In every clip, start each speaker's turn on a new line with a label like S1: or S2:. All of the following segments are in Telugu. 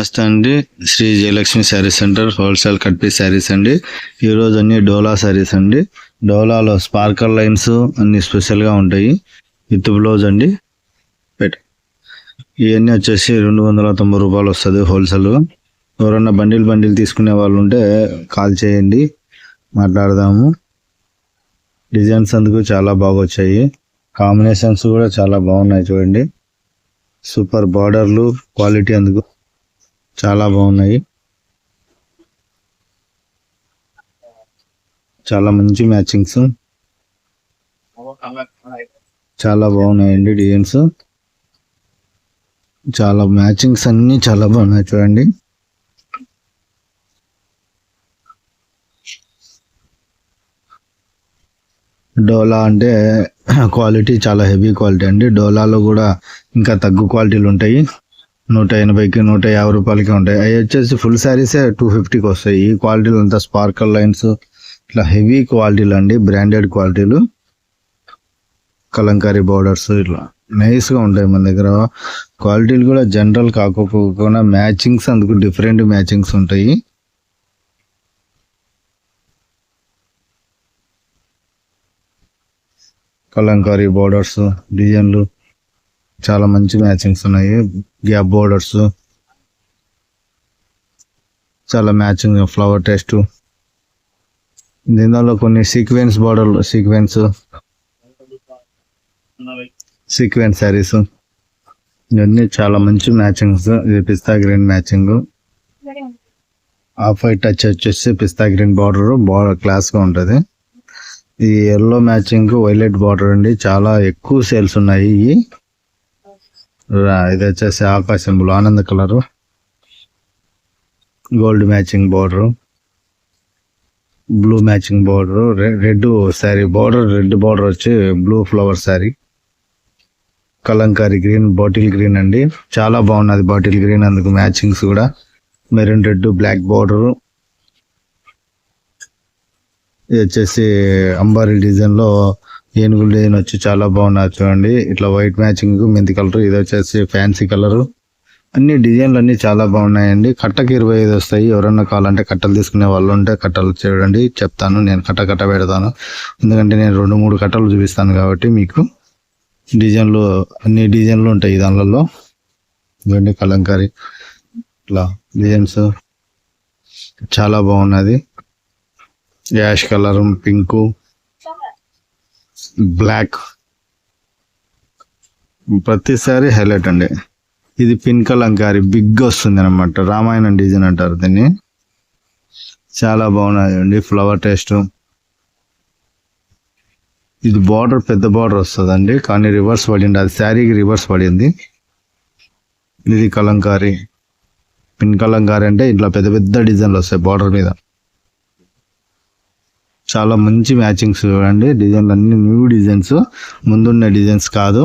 S1: నమస్తే అండి. Shri Jayalakshmi sari centre wholesale cut piece saris అండి. ఈరోజు అన్ని డోలా శారీస్ అండి. డోలాలో స్పార్కల్ లైన్స్ అన్ని స్పెషల్గా ఉంటాయి. విత్ బ్లౌజ్ అండి. ఇవన్నీ వచ్చేసి 290 రూపాయలు వస్తుంది హోల్సేల్. ఎవరన్నా బండిల్ తీసుకునే వాళ్ళు ఉంటే కాల్ చేయండి, మాట్లాడదాము. డిజైన్స్ అందుకు చాలా బాగా వచ్చాయి. కాంబినేషన్స్ కూడా చాలా బాగున్నాయి. చూడండి, సూపర్ బార్డర్లు, క్వాలిటీ అందుకు చాలా బాగున్నాయి. చాలా మంచి మ్యాచింగ్స్, చాలా బాగున్నాయండి. డిజైన్స్ చాలా మ్యాచింగ్స్ అన్ని చాలా బాగున్నాయి. చూడండి, డోలా అంటే క్వాలిటీ చాలా హెవీ క్వాలిటీ అండి. డోలాలో కూడా ఇంకా తగ్గు క్వాలిటీలు ఉంటాయి. 180కి 150 రూపాయలకి ఉంటాయి. అవి వచ్చేసి ఫుల్ శారీసే 250కి వస్తాయి. ఈ క్వాలిటీలు అంతా స్పార్కల్ లైన్స్, ఇట్లా హెవీ క్వాలిటీలు అండి, బ్రాండెడ్ క్వాలిటీలు. కలంకారీ బోర్డర్స్ ఇట్లా నైస్గా ఉంటాయి మన దగ్గర. క్వాలిటీలు కూడా జనరల్ కాకపోకుండా మ్యాచింగ్స్ అందుకు డిఫరెంట్ మ్యాచింగ్స్ ఉంటాయి. కలంకారీ బోర్డర్స్ డిజైన్లు చాలా మంచి మ్యాచింగ్స్ ఉన్నాయి. గ్యాప్ బోర్డర్స్ చాలా మ్యాచింగ్. ఫ్లవర్ టెస్ట్, దీనిలో కొన్ని సీక్వెన్స్ బోర్డర్లు, సీక్వెన్స్ శారీస్ ఇవన్నీ చాలా మంచి మ్యాచింగ్స్. ఇది పిస్తా green matching, off white touch వచ్చేసి పిస్తా గ్రీన్ బార్డర్ క్లాస్గా ఉంటుంది. ఈ ఎల్లో మ్యాచింగ్ వైలెట్ బార్డర్ అండి. చాలా ఎక్కువ సేల్స్ ఉన్నాయి. ఇది వచ్చేసి ఆకాశం బ్లూ, ఆనంద colour, gold matching border, blue matching border, red sari border, red border వచ్చి blue flower sari. Kalamkari green, bottle green అండి. చాలా బాగున్నది బాటిల్ గ్రీన్, అందుకు మ్యాచింగ్స్ కూడా. Maroon red, black border. ఇది వచ్చేసి అంబారీ డిజైన్లో ఏనుగుల డిజైన్ వచ్చి చాలా బాగున్నారు. చూడండి, ఇట్లా వైట్ మ్యాచింగ్, మెంతి కలర్. ఇది వచ్చేసి ఫ్యాన్సీ కలరు. అన్ని డిజైన్లు అన్ని చాలా బాగున్నాయండి. కట్టకి 25 వస్తాయి. ఎవరన్నా కావాలంటే కట్టలు తీసుకునే వాళ్ళు ఉంటే కట్టలు చూడండి, చెప్తాను. నేను కట్ట పెడతాను, ఎందుకంటే నేను 2-3 కట్టలు చూపిస్తాను కాబట్టి మీకు. డిజైన్లు అన్ని డిజైన్లు ఉంటాయి దానిలలో. చూడండి, కలంకారీ ఇట్లా డిజైన్స్ చాలా బాగున్నది. యాష్ కలర్, పింకు, బ్లాక్, ప్రతిసారి హైలైట్ అండి. ఇది పిన్ కలంకారీ బిగ్ వస్తుంది అనమాట. రామాయణం డిజైన్ అంటారు దీన్ని. చాలా బాగున్నాయండి. Flower taste. ఇది బార్డర్ పెద్ద బార్డర్ వస్తుందండి, కానీ రివర్స్ పడింది. అది శారీకి రివర్స్ పడింది. ఇది కలంకారీ, పిన్ కలంకారీ అంటే ఇట్లా పెద్ద పెద్ద డిజైన్లు వస్తాయి బార్డర్ మీద. చాలా మంచి మ్యాచింగ్స్. చూడండి, డిజైన్లు అన్ని న్యూ డిజైన్స్, ముందున్న డిజైన్స్ కాదు.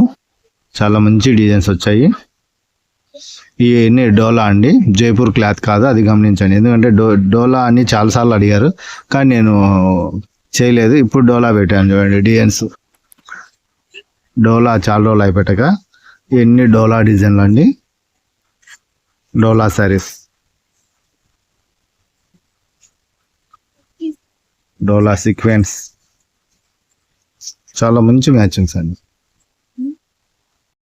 S1: చాలా మంచి డిజైన్స్ వచ్చాయి. ఇవన్నీ డోలా అండి, జైపూర్ క్లాత్ కాదు, అది గమనించండి. ఎందుకంటే డోలా అని చాలాసార్లు అడిగారు, కానీ నేను చేయలేదు. ఇప్పుడు డోలా పెట్టాను. చూడండి డిజైన్స్. డోలా చాలా రోజులు అయిపోయాక ఇవన్నీ డోలా డిజైన్లు అండి. డోలా శారీస్, డోలా సీక్వెన్స్ చాలా మంచి మ్యాచింగ్స్ అండి.